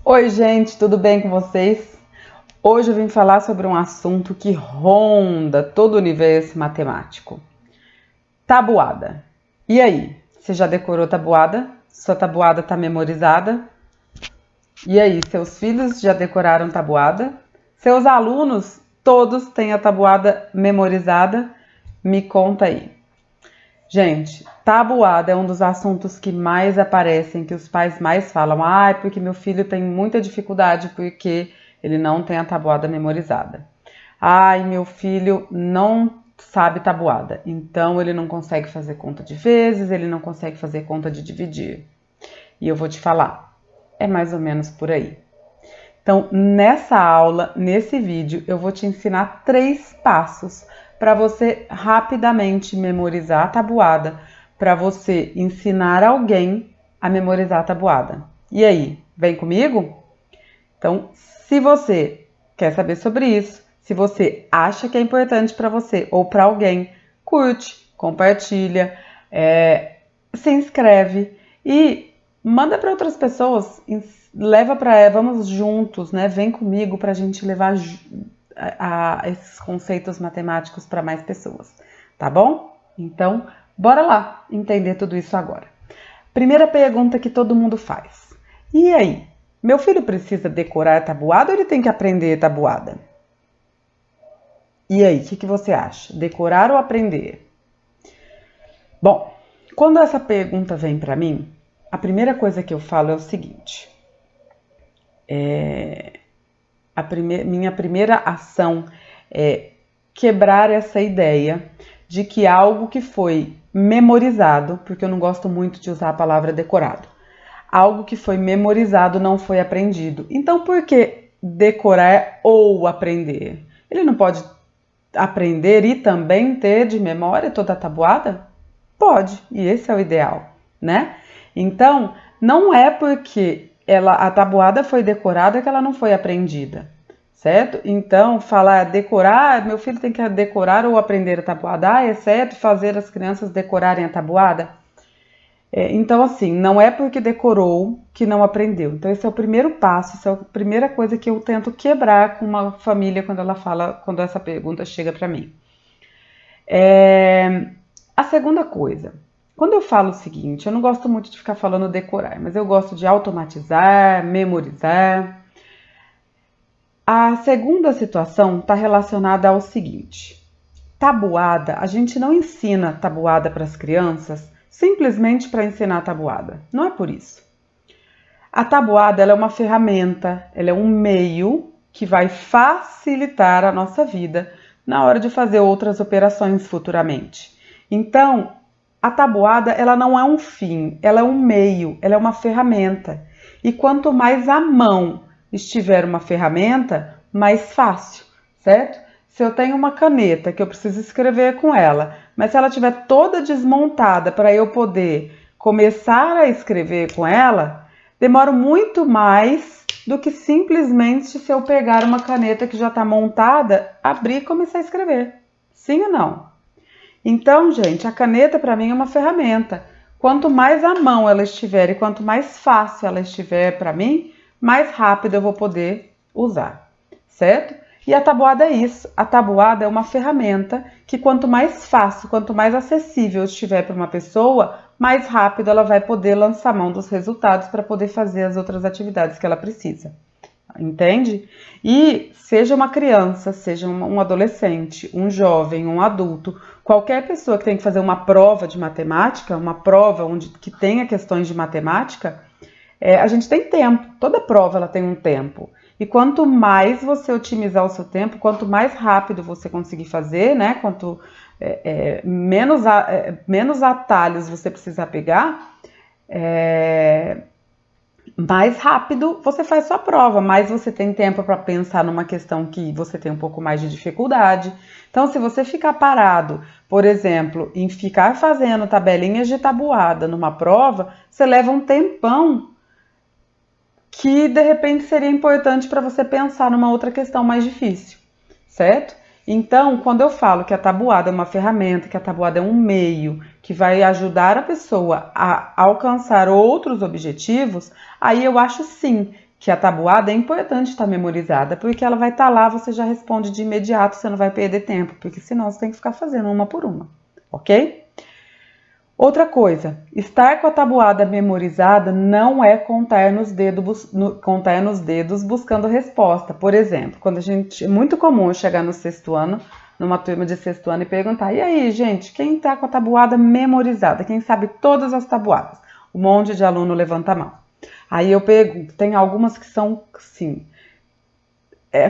Oi, gente, tudo bem com vocês? Hoje eu vim falar sobre um assunto que ronda todo o universo matemático. Tabuada. E aí, você já decorou tabuada? Sua tabuada está memorizada? E aí, seus filhos já decoraram tabuada? Seus alunos, todos têm a tabuada memorizada? Me conta aí. Gente, tabuada é um dos assuntos que mais aparecem, que os pais mais falam. Porque meu filho tem muita dificuldade porque ele não tem a tabuada memorizada. Meu filho não sabe tabuada, então ele não consegue fazer conta de vezes, ele não consegue fazer conta de dividir. E eu vou te falar, é mais ou menos por aí. Então, nessa aula, nesse vídeo, eu vou te ensinar 3 passos para você rapidamente memorizar a tabuada, para você ensinar alguém a memorizar a tabuada. E aí, vem comigo? Então, se você quer saber sobre isso, se você acha que é importante para você ou para alguém, curte, compartilha, se inscreve e manda para outras pessoas, leva para, vamos juntos, né? Vem comigo para a gente levar esses conceitos matemáticos para mais pessoas, tá bom? Então, bora lá entender tudo isso agora. Primeira pergunta que todo mundo faz. E aí, meu filho precisa decorar tabuada ou ele tem que aprender tabuada? E aí, o que você acha? Decorar ou aprender? Bom, quando essa pergunta vem para mim, a primeira coisa que eu falo é o seguinte. Minha primeira ação é quebrar essa ideia de que algo que foi memorizado, porque eu não gosto muito de usar a palavra decorado, algo que foi memorizado não foi aprendido. Então, por que decorar ou aprender? Ele não pode aprender e também ter de memória toda a tabuada? Pode, e esse é o ideal, né? Então, não é porque a tabuada foi decorada que ela não foi aprendida, certo? Então, falar decorar, meu filho tem que decorar ou aprender a tabuada, é certo fazer as crianças decorarem a tabuada? Então, assim, não é porque decorou que não aprendeu. Então, esse é o primeiro passo, essa é a primeira coisa que eu tento quebrar com uma família quando essa pergunta chega para mim. A segunda coisa, quando eu falo o seguinte, eu não gosto muito de ficar falando decorar, mas eu gosto de automatizar, memorizar. A segunda situação está relacionada ao seguinte: tabuada, a gente não ensina tabuada para as crianças simplesmente para ensinar tabuada. Não é por isso. A tabuada ela é uma ferramenta, ela é um meio que vai facilitar a nossa vida na hora de fazer outras operações futuramente. Então, a tabuada ela não é um fim, ela é um meio, ela é uma ferramenta. E quanto mais à mão estiver uma ferramenta, mais fácil, certo? Se eu tenho uma caneta que eu preciso escrever com ela, mas se ela estiver toda desmontada para eu poder começar a escrever com ela, demoro muito mais do que simplesmente se eu pegar uma caneta que já está montada, abrir e começar a escrever. Sim ou não? Então, gente, a caneta para mim é uma ferramenta. Quanto mais à mão ela estiver e quanto mais fácil ela estiver para mim, mais rápido eu vou poder usar, certo? E a tabuada é isso. A tabuada é uma ferramenta que quanto mais fácil, quanto mais acessível estiver para uma pessoa, mais rápido ela vai poder lançar mão dos resultados para poder fazer as outras atividades que ela precisa. Entende? E seja uma criança, seja um adolescente, um jovem, um adulto, qualquer pessoa que tem que fazer uma prova de matemática, uma prova que tenha questões de matemática, a gente tem tempo. Toda prova ela tem um tempo. E quanto mais você otimizar o seu tempo, quanto mais rápido você conseguir fazer, né? Quanto menos atalhos você precisar pegar, mais rápido você faz sua prova, mais você tem tempo para pensar numa questão que você tem um pouco mais de dificuldade. Então, se você ficar parado, por exemplo, em ficar fazendo tabelinhas de tabuada numa prova, você leva um tempão que de repente seria importante para você pensar numa outra questão mais difícil, certo? Então, quando eu falo que a tabuada é uma ferramenta, que a tabuada é um meio que vai ajudar a pessoa a alcançar outros objetivos, aí eu acho sim que a tabuada é importante estar memorizada, porque ela vai estar lá, você já responde de imediato, você não vai perder tempo, porque senão você tem que ficar fazendo uma por uma, ok? Outra coisa, estar com a tabuada memorizada não é contar nos dedos buscando resposta. Por exemplo, é muito comum eu chegar no sexto ano, numa turma de sexto ano e perguntar: e aí, gente, quem tá com a tabuada memorizada? Quem sabe todas as tabuadas? Um monte de aluno levanta a mão. Aí eu pergunto, tem algumas que são, sim,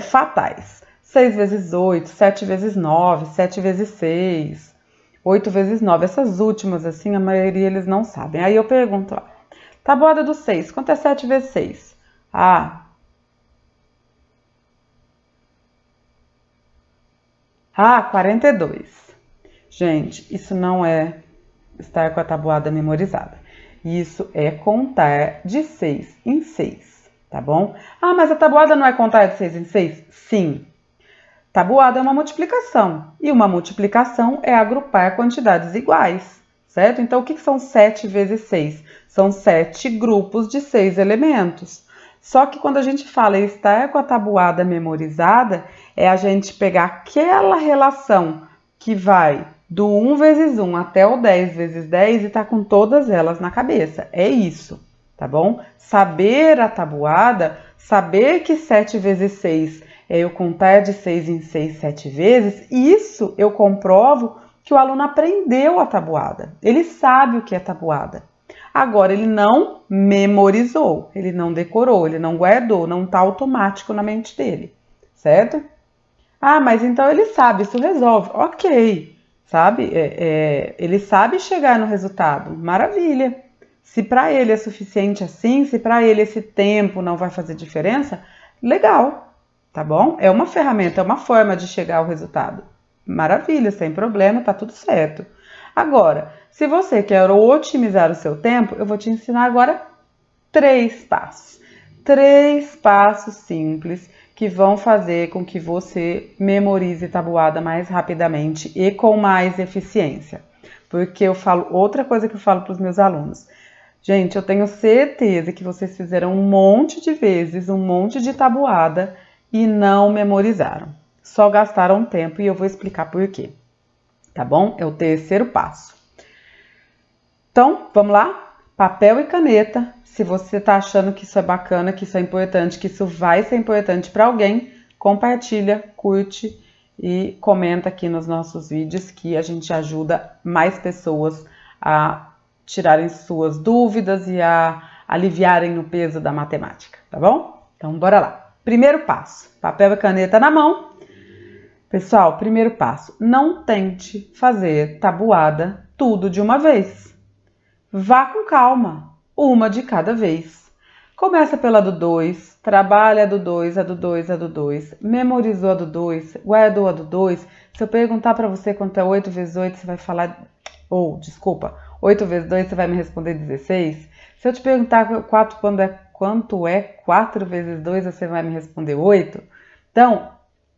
fatais. 6 vezes 8, 7 vezes 9, 7 vezes 6... 8 vezes 9, essas últimas, assim, a maioria eles não sabem. Aí eu pergunto lá, tabuada do 6, quanto é 7 vezes 6? Ah, 42. Gente, isso não é estar com a tabuada memorizada. Isso é contar de 6 em 6, tá bom? Ah, mas a tabuada não é contar de 6 em 6? Sim. Tabuada é uma multiplicação, e uma multiplicação é agrupar quantidades iguais, certo? Então, o que são 7 vezes 6? São 7 grupos de 6 elementos. Só que quando a gente fala em estar com a tabuada memorizada, é a gente pegar aquela relação que vai do 1 vezes 1 até o 10 vezes 10 e tá com todas elas na cabeça. É isso, tá bom? Saber a tabuada, saber que 7 vezes 6 é eu contar de 6 em 6, 7 vezes, isso eu comprovo que o aluno aprendeu a tabuada. Ele sabe o que é tabuada. Agora, ele não memorizou, ele não decorou, ele não guardou, não está automático na mente dele, certo? Ah, mas então ele sabe, isso resolve. Ok, sabe? Ele sabe chegar no resultado, maravilha. Se para ele é suficiente assim, se para ele esse tempo não vai fazer diferença, legal, tá bom? É uma ferramenta, é uma forma de chegar ao resultado. Maravilha, sem problema, tá tudo certo. Agora, se você quer otimizar o seu tempo, eu vou te ensinar agora 3 passos. 3 passos simples que vão fazer com que você memorize tabuada mais rapidamente e com mais eficiência. Porque eu falo, outra coisa que eu falo para os meus alunos. Gente, eu tenho certeza que vocês fizeram um monte de vezes, um monte de tabuada e não memorizaram. Só gastaram tempo e eu vou explicar por quê. Tá bom? É o terceiro passo. Então, vamos lá? Papel e caneta. Se você está achando que isso é bacana, que isso é importante, que isso vai ser importante para alguém, compartilha, curte e comenta aqui nos nossos vídeos que a gente ajuda mais pessoas a tirarem suas dúvidas e a aliviarem o peso da matemática, tá bom? Então, bora lá. Primeiro passo, papel e caneta na mão. Pessoal, primeiro passo, não tente fazer tabuada tudo de uma vez. Vá com calma, uma de cada vez. Começa pela do 2, trabalha a do 2, a do 2, a do 2, memorizou a do 2, guardou a do 2. Se eu perguntar para você quanto é 8 vezes 8, você vai falar... desculpa, 8 vezes 2, você vai me responder 16. Se eu te perguntar quanto é 4 vezes 2, você vai me responder 8. Então,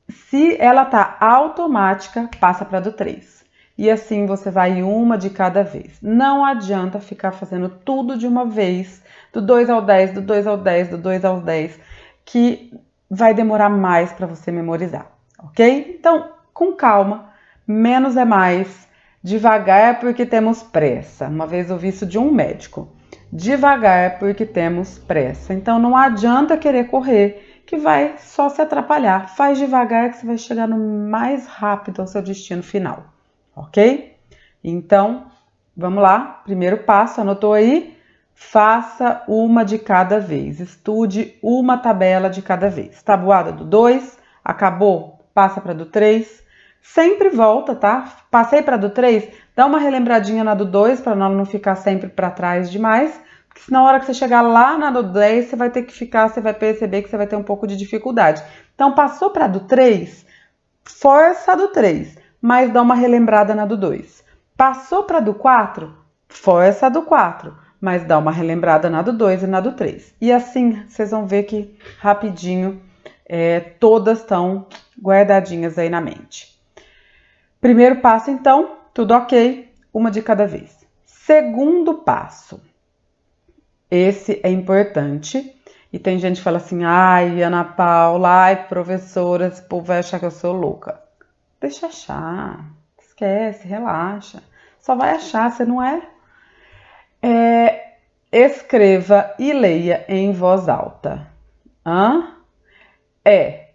se ela tá automática, passa para do 3. E assim você vai uma de cada vez. Não adianta ficar fazendo tudo de uma vez, do 2 ao 10, do 2 ao 10, do 2 ao 10, que vai demorar mais para você memorizar, ok? Então, com calma, menos é mais, devagar porque temos pressa. Uma vez eu ouvi isso de um médico. Devagar porque temos pressa. Então, não adianta querer correr, que vai só se atrapalhar. Faz devagar que você vai chegar no mais rápido ao seu destino final, ok? Então, vamos lá. Primeiro passo, anotou aí? Faça uma de cada vez. Estude uma tabela de cada vez. Tabuada do 2, acabou, passa para do 3. Sempre volta, tá? Passei para do 3, dá uma relembradinha na do 2 para não ficar sempre para trás demais. Porque senão, na hora que você chegar lá na do 10, você vai ter que ficar, você vai perceber que você vai ter um pouco de dificuldade. Então, passou para do 3, força a do 3, mas dá uma relembrada na do 2. Passou para do 4, força a do 4, mas dá uma relembrada na do 2 e na do 3. E assim, vocês vão ver que rapidinho todas estão guardadinhas aí na mente. Primeiro passo, então, tudo ok, uma de cada vez. Segundo passo. Esse é importante E tem gente que fala assim, ai, Ana Paula, ai, professora, esse povo vai achar que eu sou louca. Deixa achar, esquece, relaxa. Só vai achar, você não é. Escreva e leia em voz alta.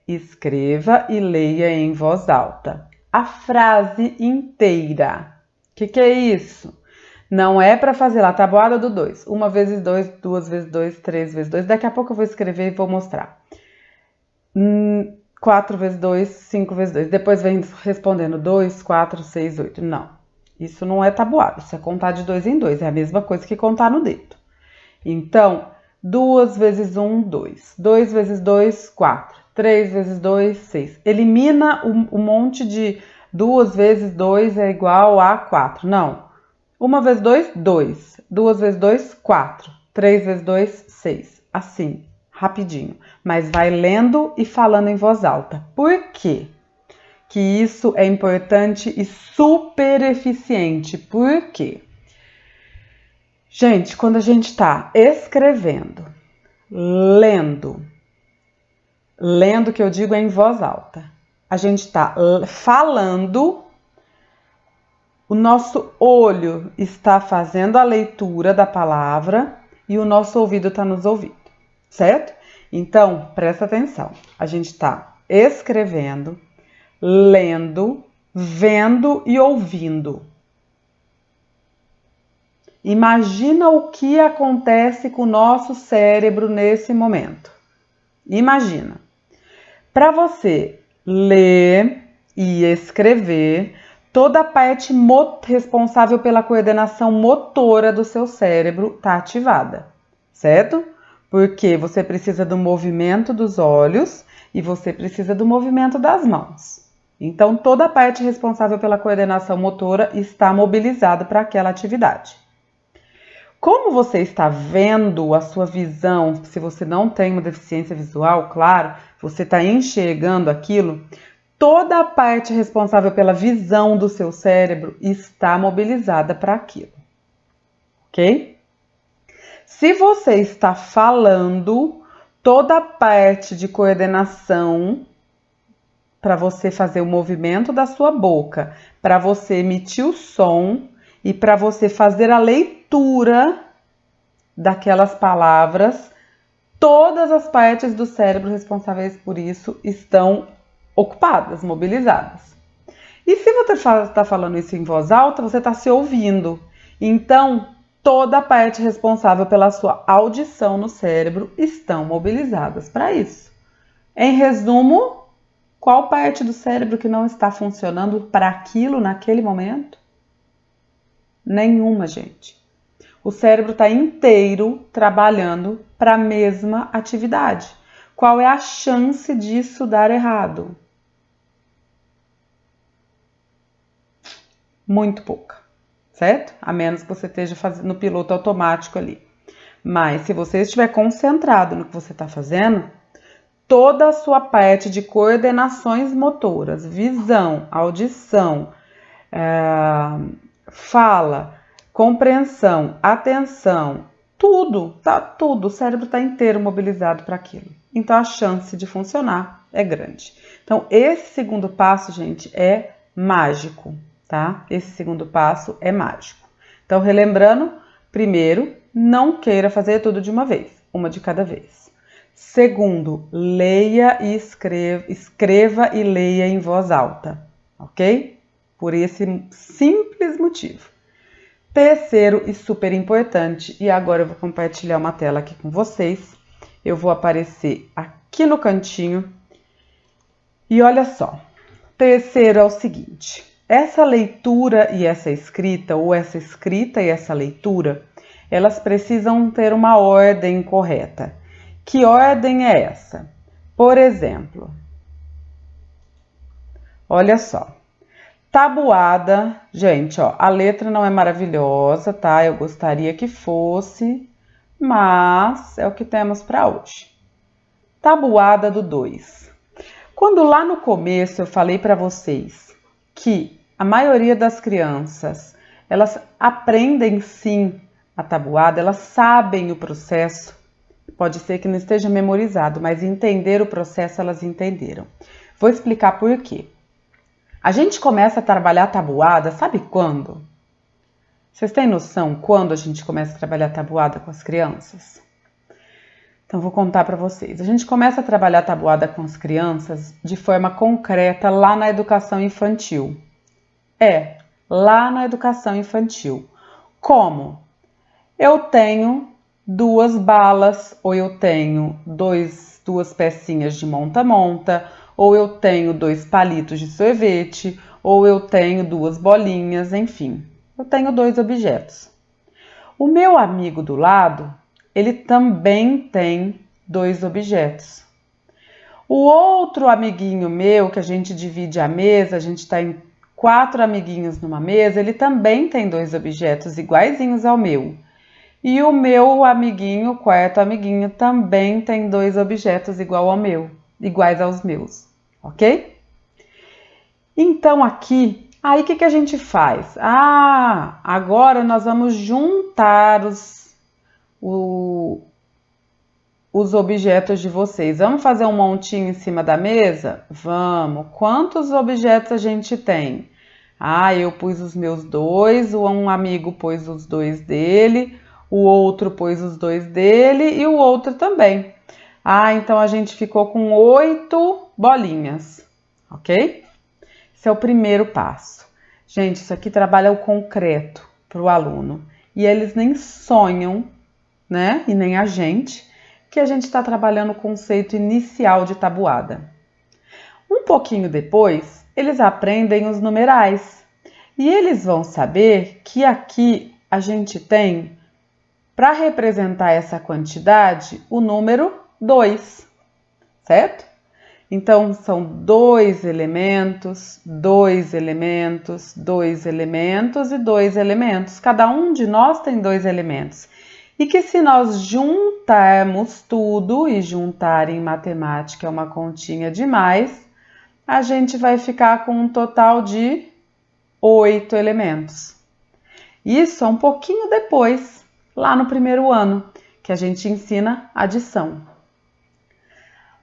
Escreva e leia em voz alta. A frase inteira. O que é isso? Não é para fazer lá, tabuada do 2. 1 vezes 2, 2 vezes 2, 3 vezes 2. Daqui a pouco eu vou escrever e vou mostrar. 4 vezes 2, 5 vezes 2. Depois vem respondendo 2, 4, 6, 8. Não, isso não é tabuada. Isso é contar de 2 em 2. É a mesma coisa que contar no dedo. Então, 2 vezes 1, 2. 2 vezes 2, 4. 3 vezes 2, 6. Elimina o monte de 2 vezes 2 é igual a 4. Não. 1 vezes 2, 2. 2 vezes 2, 4. 3 vezes 2, 6. Assim, rapidinho. Mas vai lendo e falando em voz alta. Por quê? Que isso é importante e super eficiente. Por quê? Gente, quando a gente está escrevendo, lendo que eu digo é em voz alta, a gente está falando, o nosso olho está fazendo a leitura da palavra e o nosso ouvido está nos ouvindo, certo? Então, presta atenção, a gente está escrevendo, lendo, vendo e ouvindo. Imagina o que acontece com o nosso cérebro nesse momento. Imagina. Para você ler e escrever, toda a parte responsável pela coordenação motora do seu cérebro está ativada, certo? Porque você precisa do movimento dos olhos e você precisa do movimento das mãos. Então, toda a parte responsável pela coordenação motora está mobilizada para aquela atividade. Como você está vendo a sua visão, se você não tem uma deficiência visual, claro, você está enxergando aquilo, toda a parte responsável pela visão do seu cérebro está mobilizada para aquilo, ok? Se você está falando, toda a parte de coordenação para você fazer o movimento da sua boca, para você emitir o som e para você fazer a leitura daquelas palavras, todas as partes do cérebro responsáveis por isso estão ocupadas, mobilizadas. E se você está falando isso em voz alta, você está se ouvindo. Então, toda a parte responsável pela sua audição no cérebro estão mobilizadas para isso. Em resumo, qual parte do cérebro que não está funcionando para aquilo naquele momento? Nenhuma, gente. O cérebro está inteiro trabalhando para a mesma atividade. Qual é a chance disso dar errado? Muito pouca, certo? A menos que você esteja fazendo no piloto automático ali. Mas se você estiver concentrado no que você está fazendo, toda a sua parte de coordenações motoras, visão, audição, fala, compreensão, atenção, tudo, o cérebro está inteiro mobilizado para aquilo. Então a chance de funcionar é grande. Então esse segundo passo, gente, é mágico, tá? Esse segundo passo é mágico. Então relembrando, primeiro, não queira fazer tudo de uma vez, uma de cada vez. Segundo, leia e escreva e leia em voz alta, ok? Por esse simples motivo. Terceiro e super importante, e agora eu vou compartilhar uma tela aqui com vocês. Eu vou aparecer aqui no cantinho. E olha só, terceiro é o seguinte, essa leitura e essa escrita, ou essa escrita e essa leitura, elas precisam ter uma ordem correta. Que ordem é essa? Por exemplo, olha só. Tabuada, gente, ó, a letra não é maravilhosa, tá? Eu gostaria que fosse, mas é o que temos para hoje. Tabuada do 2. Quando lá no começo eu falei para vocês que a maioria das crianças, elas aprendem sim a tabuada, elas sabem o processo, Pode ser que não esteja memorizado, mas entender o processo elas entenderam. Vou explicar por quê. A gente começa a trabalhar tabuada, sabe quando? Vocês têm noção quando a gente começa a trabalhar tabuada com as crianças? Então, vou contar para vocês. A gente começa a trabalhar tabuada com as crianças de forma concreta lá na educação infantil. Lá na educação infantil. Como? Eu tenho 2 balas, ou eu tenho duas pecinhas de monta-monta, ou eu tenho 2 palitos de sorvete, ou eu tenho 2 bolinhas, enfim. Eu tenho 2 objetos. O meu amigo do lado, ele também tem 2 objetos. O outro amiguinho meu, que a gente divide a mesa, a gente está em 4 amiguinhos numa mesa, ele também tem 2 objetos iguaizinhos ao meu. E o meu amiguinho, o quarto amiguinho, também tem 2 objetos iguais aos meus, ok? Então aqui, aí o que a gente faz? Agora nós vamos juntar os objetos de vocês. Vamos fazer um montinho em cima da mesa? Vamos. Quantos objetos a gente tem? Eu pus os meus 2, um amigo pôs os 2 dele, o outro pôs os 2 dele e o outro também. Então a gente ficou com 8 bolinhas, ok? Esse é o primeiro passo. Gente, isso aqui trabalha o concreto para o aluno. E eles nem sonham, né? E nem a gente, que a gente está trabalhando o conceito inicial de tabuada. Um pouquinho depois, eles aprendem os numerais. E eles vão saber que aqui a gente tem, para representar essa quantidade, o número 2, certo? Então, são 2 elementos, 2 elementos, 2 elementos e 2 elementos. Cada um de nós tem 2 elementos. E que se nós juntarmos tudo, e juntar em matemática é uma continha demais, a gente vai ficar com um total de 8 elementos. Isso é um pouquinho depois, lá no primeiro ano, que a gente ensina adição.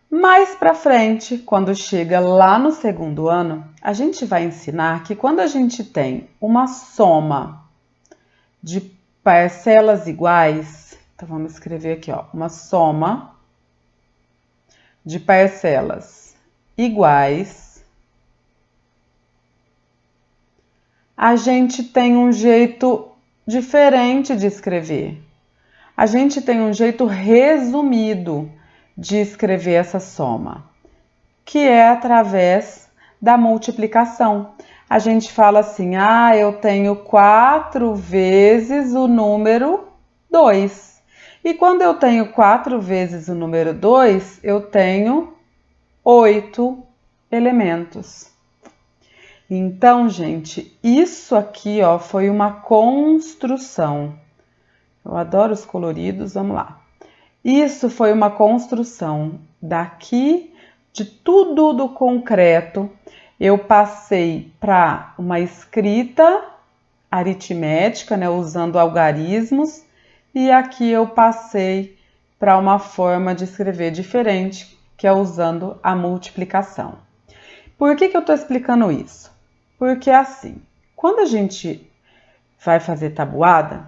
Mais para frente, quando chega lá no segundo ano, a gente vai ensinar que quando a gente tem uma soma de parcelas iguais, então vamos escrever aqui, uma soma de parcelas iguais, a gente tem um jeito diferente de escrever. A gente tem um jeito resumido de escrever essa soma, que é através da multiplicação. A gente fala assim, eu tenho 4 vezes o número 2. E quando eu tenho 4 vezes o número 2, eu tenho 8 elementos. Então, gente, isso aqui, foi uma construção. Eu adoro os coloridos, vamos lá. Isso foi uma construção. Daqui, de tudo do concreto, eu passei para uma escrita aritmética, né, usando algarismos, e aqui eu passei para uma forma de escrever diferente, que é usando a multiplicação. Por que eu estou explicando isso? Porque assim, quando a gente vai fazer tabuada,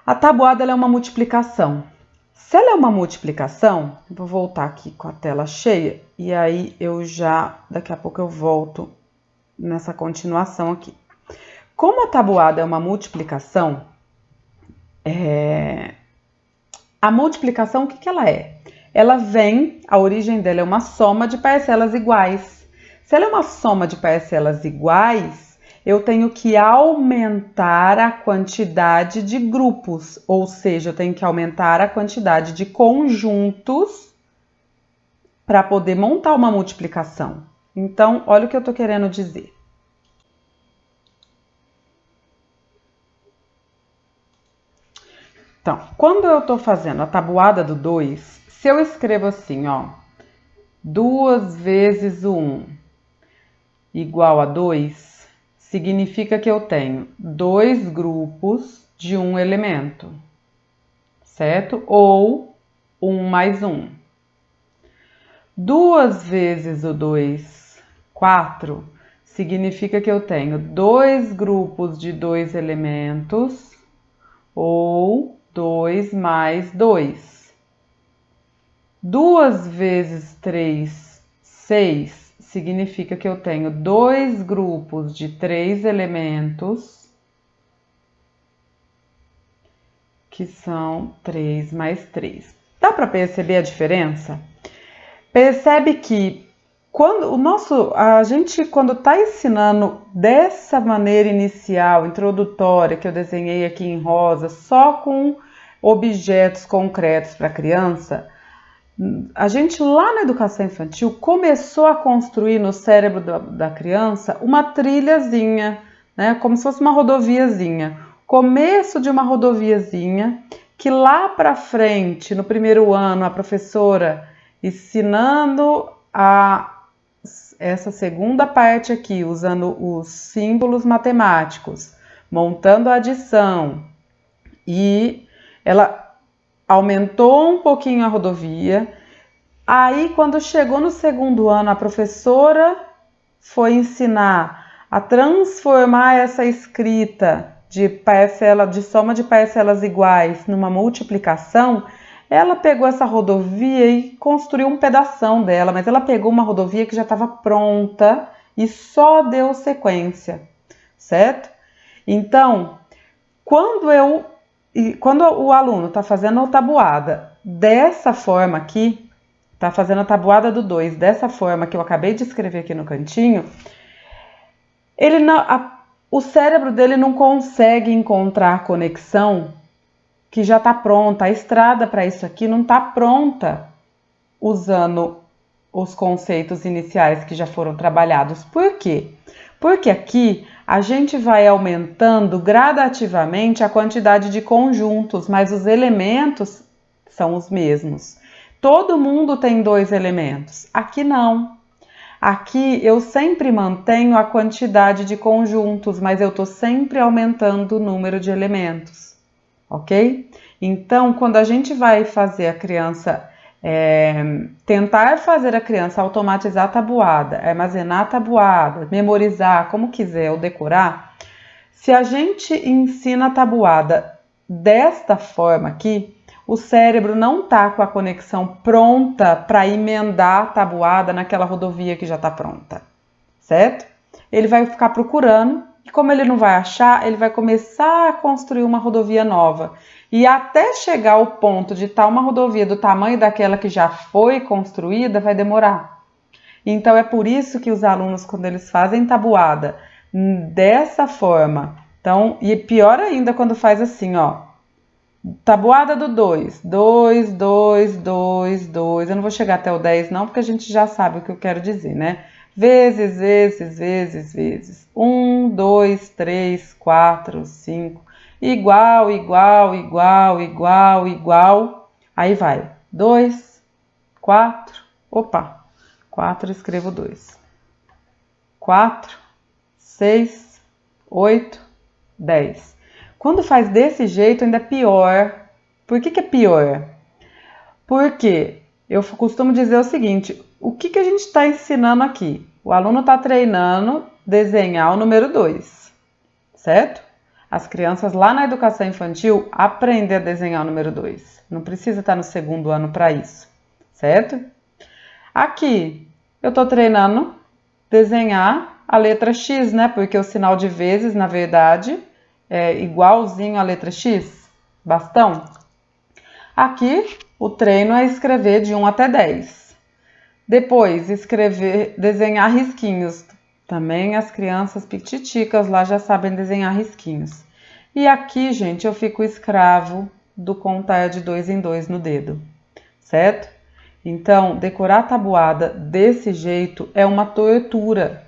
a tabuada ela é uma multiplicação. Se ela é uma multiplicação, vou voltar aqui com a tela cheia e aí daqui a pouco eu volto nessa continuação aqui. Como a tabuada é uma multiplicação, a multiplicação o que ela é? Ela a origem dela é uma soma de parcelas iguais. Se ela é uma soma de parcelas iguais, eu tenho que aumentar a quantidade de grupos, ou seja, eu tenho que aumentar a quantidade de conjuntos para poder montar uma multiplicação. Então, olha o que eu estou querendo dizer. Então, quando eu estou fazendo a tabuada do 2, se eu escrevo assim, 2 vezes o 1 igual a 2, significa que eu tenho 2 grupos de um elemento, certo? Ou 1 mais 1. 2 vezes o 2, 4, significa que eu tenho 2 grupos de 2 elementos, ou 2 mais 2. 2 vezes 3, 6, significa que eu tenho 2 grupos de 3 elementos, que são 3 mais 3. Dá para perceber a diferença? Percebe que a gente quando está ensinando dessa maneira inicial, introdutória, que eu desenhei aqui em rosa, só com objetos concretos para a criança, a gente lá na educação infantil começou a construir no cérebro da criança uma trilhazinha, né? Como se fosse uma rodoviazinha. Começo de uma rodoviazinha que lá para frente, no primeiro ano, a professora ensinando essa segunda parte aqui, usando os símbolos matemáticos, montando a adição, e ela aumentou um pouquinho a rodovia. Aí, quando chegou no segundo ano, a professora foi ensinar a transformar essa escrita de soma de parcelas iguais numa multiplicação. Ela pegou essa rodovia e construiu um pedação dela, mas ela pegou uma rodovia que já estava pronta e só deu sequência, certo? Então, quando o aluno está fazendo a tabuada dessa forma aqui, está fazendo a tabuada do 2 dessa forma que eu acabei de escrever aqui no cantinho, o cérebro dele não consegue encontrar a conexão que já está pronta. A estrada para isso aqui não está pronta usando os conceitos iniciais que já foram trabalhados. Por quê? Porque aqui a gente vai aumentando gradativamente a quantidade de conjuntos, mas os elementos são os mesmos. Todo mundo tem 2 elementos. Aqui não. Aqui eu sempre mantenho a quantidade de conjuntos, mas eu estou sempre aumentando o número de elementos. Ok? Então, quando a gente vai fazer a criança, tentar fazer a criança automatizar a tabuada, armazenar a tabuada, memorizar, como quiser, ou decorar, se a gente ensina a tabuada desta forma aqui, o cérebro não está com a conexão pronta para emendar a tabuada naquela rodovia que já está pronta, certo? Ele vai ficar procurando, e como ele não vai achar, ele vai começar a construir uma rodovia nova. E até chegar ao ponto de estar uma rodovia do tamanho daquela que já foi construída, vai demorar. Então é por isso que os alunos, quando eles fazem tabuada dessa forma, então, e pior ainda quando faz assim, ó, tabuada do 2, 2, 2, 2, 2, eu não vou chegar até o 10 não, porque a gente já sabe o que eu quero dizer, né? Vezes, vezes, vezes, vezes. 1, 2, 3, 4, 5. Igual, igual, igual, igual, igual. Aí vai. 2, 4. Opa. 4, escrevo 2. 4, 6, 8, 10. Quando faz desse jeito, ainda é pior. Por que é pior? Porque eu costumo dizer o seguinte: o que a gente está ensinando aqui? O aluno está treinando desenhar o número 2, certo? As crianças lá na educação infantil aprendem a desenhar o número 2. Não precisa estar no segundo ano para isso, certo? Aqui, eu estou treinando desenhar a letra X, né? Porque o sinal de vezes, na verdade, é igualzinho à letra X, bastão. Aqui, o treino é escrever de 1 até 10. Depois, desenhar risquinhos. Também as crianças pititicas lá já sabem desenhar risquinhos. E aqui, gente, eu fico escravo do contar de 2 em 2 no dedo, certo? Então, decorar a tabuada desse jeito é uma tortura.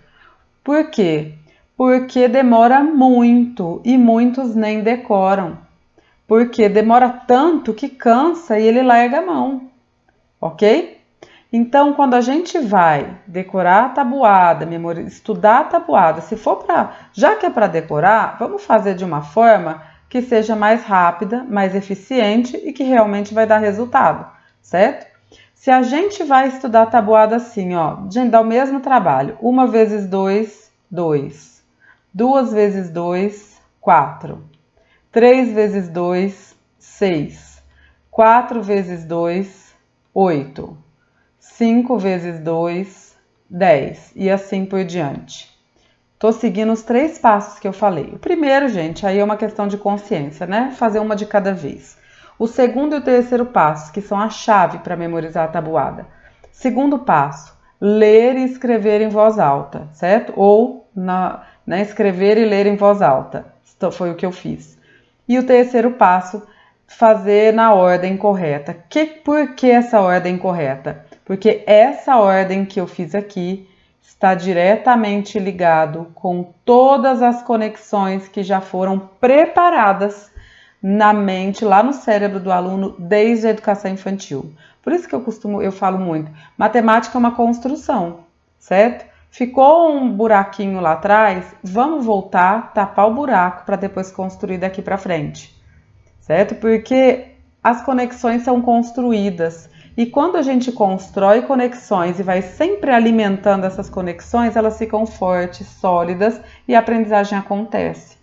Por quê? Porque demora muito e muitos nem decoram. Porque demora tanto que cansa e ele larga a mão, ok? Então, quando a gente vai decorar a tabuada, estudar a tabuada, já que é para decorar, vamos fazer de uma forma que seja mais rápida, mais eficiente e que realmente vai dar resultado. certo? Se a gente vai estudar a tabuada assim, ó, a gente dá o mesmo trabalho. 1 vezes 2, 2. 2 vezes 2, 4. 3 vezes 2, 6. 4 vezes 2, 8. 5 vezes 2, 10. E assim por diante. Tô seguindo os 3 passos que eu falei. O primeiro, gente, aí é uma questão de consciência, né? Fazer uma de cada vez. O segundo e o terceiro passo, que são a chave para memorizar a tabuada. Segundo passo, ler e escrever em voz alta, certo? Ou escrever e ler em voz alta. Então, foi o que eu fiz. E o terceiro passo, fazer na ordem correta. Por que essa ordem correta? Porque essa ordem que eu fiz aqui está diretamente ligado com todas as conexões que já foram preparadas na mente, lá no cérebro do aluno, desde a educação infantil. Por isso que eu falo muito, matemática é uma construção, certo? Ficou um buraquinho lá atrás, vamos voltar, tapar o buraco para depois construir daqui para frente, certo? Porque as conexões são construídas. E quando a gente constrói conexões e vai sempre alimentando essas conexões, elas ficam fortes, sólidas e a aprendizagem acontece.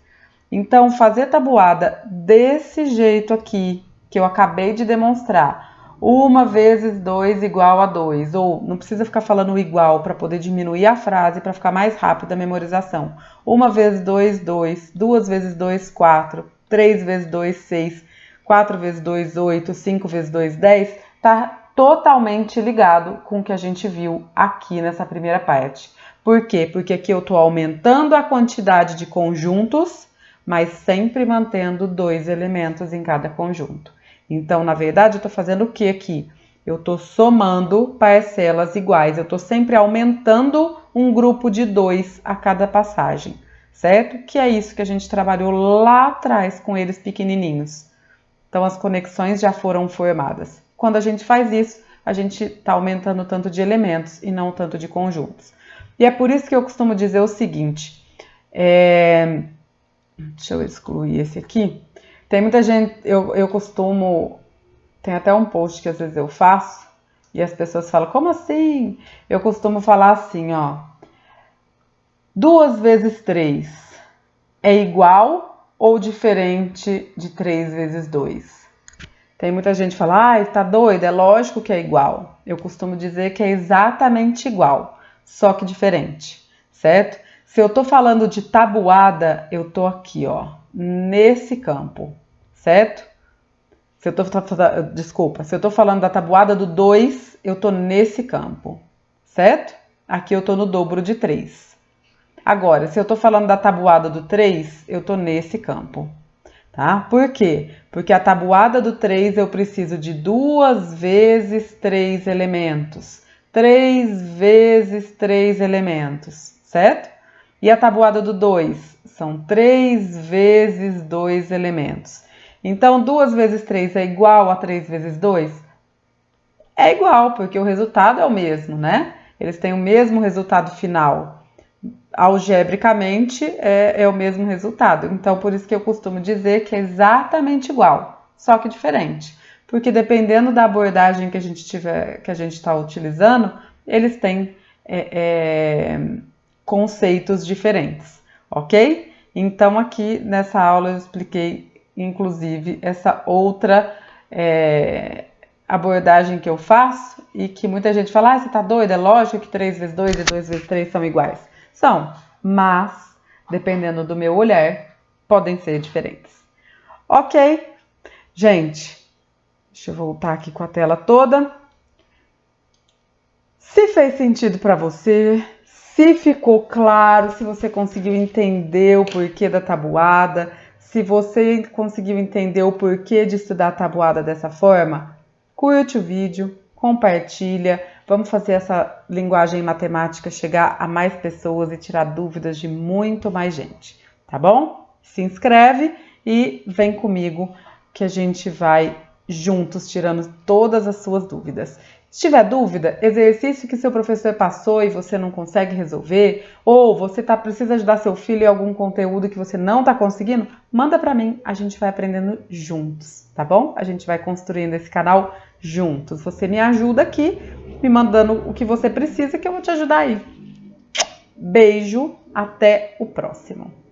Então, fazer tabuada desse jeito aqui, que eu acabei de demonstrar, 1 vezes 2 igual a 2, ou não precisa ficar falando igual para poder diminuir a frase, para ficar mais rápida a memorização. 1 vezes 2, 2, 2 vezes 2, 4, 3 vezes 2, 6, 4 vezes 2, 8, 5 vezes 2, 10, tá totalmente ligado com o que a gente viu aqui nessa primeira parte. Por quê? Porque aqui eu estou aumentando a quantidade de conjuntos, mas sempre mantendo 2 elementos em cada conjunto. Então, na verdade, eu estou fazendo o que aqui? Eu estou somando parcelas iguais, eu estou sempre aumentando um grupo de 2 a cada passagem, certo? Que é isso que a gente trabalhou lá atrás com eles pequenininhos. Então, as conexões já foram formadas. Quando a gente faz isso, a gente está aumentando o tanto de elementos e não o tanto de conjuntos. E é por isso que eu costumo dizer o seguinte, deixa eu excluir esse aqui. Tem muita gente, eu costumo, tem até um post que às vezes eu faço e as pessoas falam, como assim? Eu costumo falar assim, ó, 2 vezes 3 é igual ou diferente de 3 vezes 2? Tem muita gente que fala, tá doido? É lógico que é igual. Eu costumo dizer que é exatamente igual, só que diferente, certo? Se eu tô falando de tabuada, eu tô aqui, ó, nesse campo, certo? Se eu tô falando da tabuada do 2, eu tô nesse campo, certo? Aqui eu tô no dobro de 3. Agora, se eu tô falando da tabuada do 3, eu tô nesse campo. Tá? Por quê? Porque a tabuada do 3 eu preciso de 2 vezes 3 elementos. 3 vezes 3 elementos, certo? E a tabuada do 2 são 3 vezes 2 elementos. Então, 2 vezes 3 é igual a 3 vezes 2? É igual, porque o resultado é o mesmo, né? Eles têm o mesmo resultado final. Algebricamente é o mesmo resultado. Então, por isso que eu costumo dizer que é exatamente igual, só que diferente. Porque dependendo da abordagem que a gente está utilizando, eles têm conceitos diferentes, ok? Então, aqui nessa aula eu expliquei, inclusive, essa outra abordagem que eu faço e que muita gente fala, você tá doido? É lógico que 3 vezes 2 e 2 vezes 3 são iguais. São, mas, dependendo do meu olhar, podem ser diferentes. Ok? Gente, deixa eu voltar aqui com a tela toda. Se fez sentido para você, se ficou claro, se você conseguiu entender o porquê da tabuada, se você conseguiu entender o porquê de estudar a tabuada dessa forma, curte o vídeo, compartilha, vamos fazer essa linguagem matemática chegar a mais pessoas e tirar dúvidas de muito mais gente, tá bom? Se inscreve e vem comigo que a gente vai juntos tirando todas as suas dúvidas. Se tiver dúvida, exercício que seu professor passou e você não consegue resolver, ou você precisa ajudar seu filho em algum conteúdo que você não está conseguindo, manda para mim, a gente vai aprendendo juntos, tá bom? A gente vai construindo esse canal juntos. Você me ajuda aqui, me mandando o que você precisa, que eu vou te ajudar aí. Beijo, até o próximo.